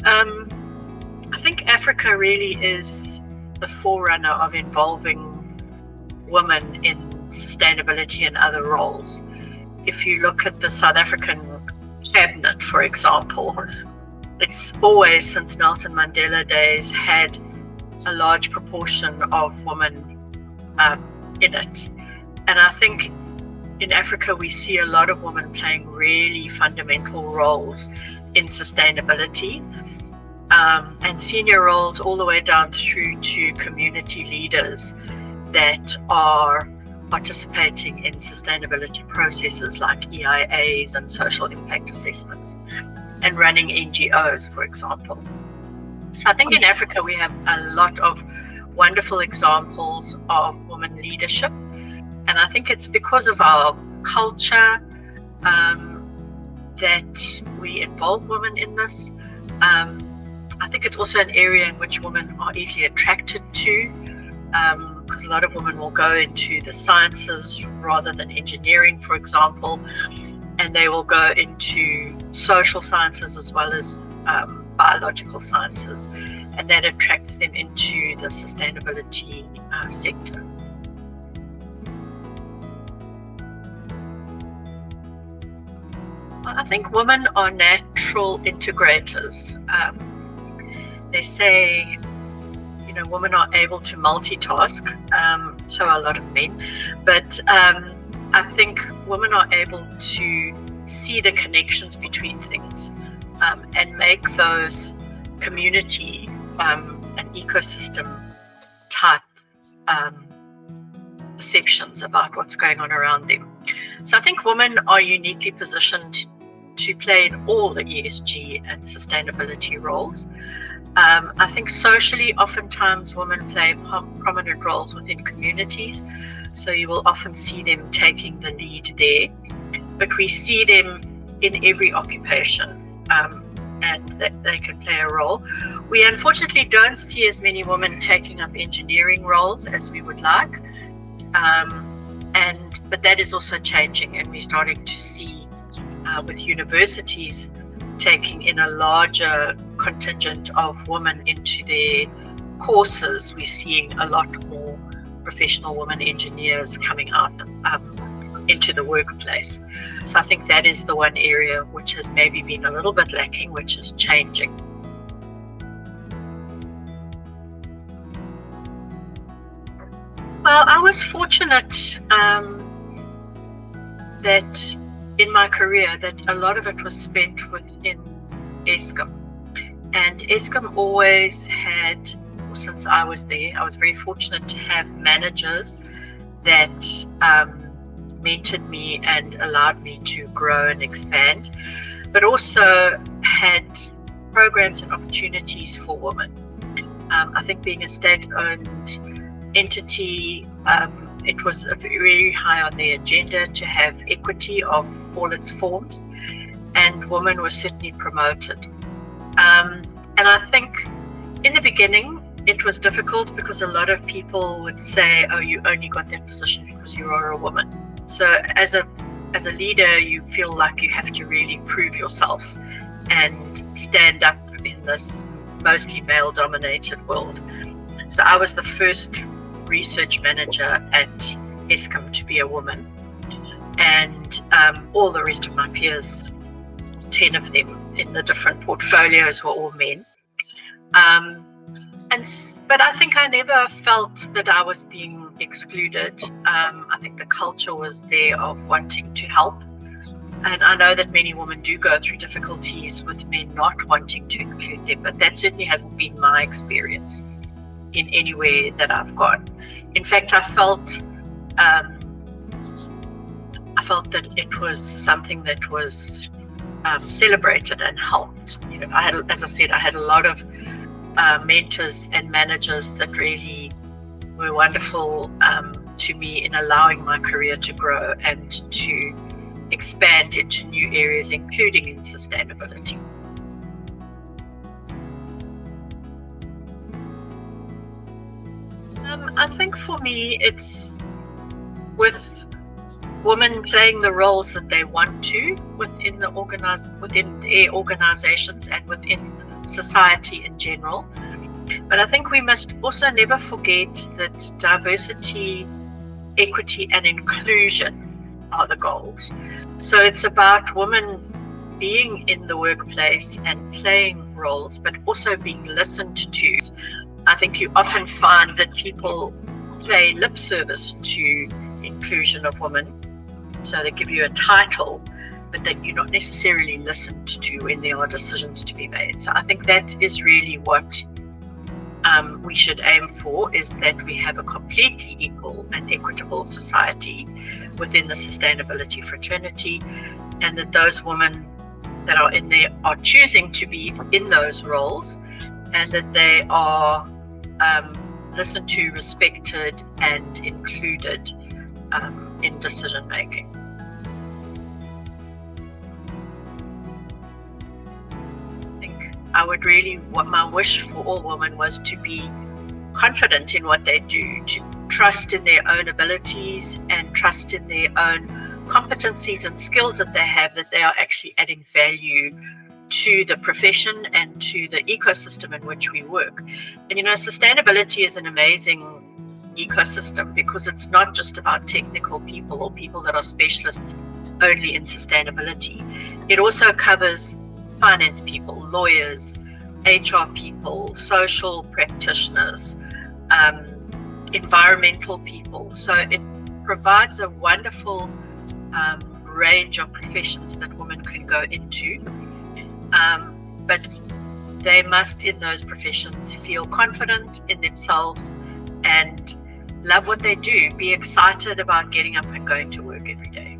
I think Africa really is the forerunner of involving women in sustainability and other roles. If you look at the South African cabinet, for example, it's always since Nelson Mandela days had a large proportion of women in it. And I think in Africa we see a lot of women playing really fundamental roles in sustainability, and senior roles all the way down through to community leaders that are participating in sustainability processes like EIAs and social impact assessments, and running NGOs, for example. So I think in Africa we have a lot of wonderful examples of women leadership, and I think it's because of our culture that we involve women in this. I think it's also an area in which women are easily attracted to, because a lot of women will go into the sciences rather than engineering, for example, and they will go into social sciences as well as biological sciences, and that attracts them into the sustainability sector. I think women are natural integrators. They say, women are able to multitask, so are a lot of men, but I think women are able to see the connections between things and make those community and ecosystem type perceptions about what's going on around them. So I think women are uniquely positioned to play in all the ESG and sustainability roles. I think socially, oftentimes women play prominent roles within communities, so you will often see them taking the lead there, but we see them in every occupation, and that they can play a role. We unfortunately don't see as many women taking up engineering roles as we would like, but that is also changing, and we're starting to see with universities taking in a larger contingent of women into their courses. We're seeing a lot more professional women engineers coming out into the workplace. So I think that is the one area which has maybe been a little bit lacking, which is changing. Well, I was fortunate that in my career that a lot of it was spent within Eskom. And Eskom always had, since I was there, I was very fortunate to have managers that mentored me and allowed me to grow and expand, but also had programs and opportunities for women. I think being a state-owned entity, it was very high on the agenda to have equity of all its forms, and women were certainly promoted. And I think in the beginning it was difficult because a lot of people would say, oh, you only got that position because you are a woman. So as a leader, you feel like you have to really prove yourself and stand up in this mostly male-dominated world. So I was the first research manager at Eskom to be a woman, and all the rest of my peers, 10 of them in the different portfolios, were all men. But I think I never felt that I was being excluded. I think the culture was there of wanting to help. And I know that many women do go through difficulties with men not wanting to include them, but that certainly hasn't been my experience in anywhere that I've gone. In fact, I felt that it was something that was celebrated and helped. As I said, I had a lot of mentors and managers that really were wonderful to me in allowing my career to grow and to expand into new areas, including in sustainability. I think for me, it's with women playing the roles that they want to within their organizations and within society in general. But I think we must also never forget that diversity, equity, and inclusion are the goals. So it's about women being in the workplace and playing roles, but also being listened to. I think you often find that people pay lip service to inclusion of women. So they give you a title, but that you're not necessarily listened to when there are decisions to be made. So I think that is really what we should aim for, is that we have a completely equal and equitable society within the sustainability fraternity, and that those women that are in there are choosing to be in those roles, and that they are listened to, respected, and included in decision making. I would really, what my wish for all women was to be confident in what they do, to trust in their own abilities and trust in their own competencies and skills that they have, that they are actually adding value to the profession and to the ecosystem in which we work. And sustainability is an amazing ecosystem, because it's not just about technical people or people that are specialists only in sustainability. It also covers finance people, lawyers, HR people, social practitioners, environmental people. So it provides a wonderful range of professions that women can go into. But they must, in those professions, feel confident in themselves and love what they do, be excited about getting up and going to work every day.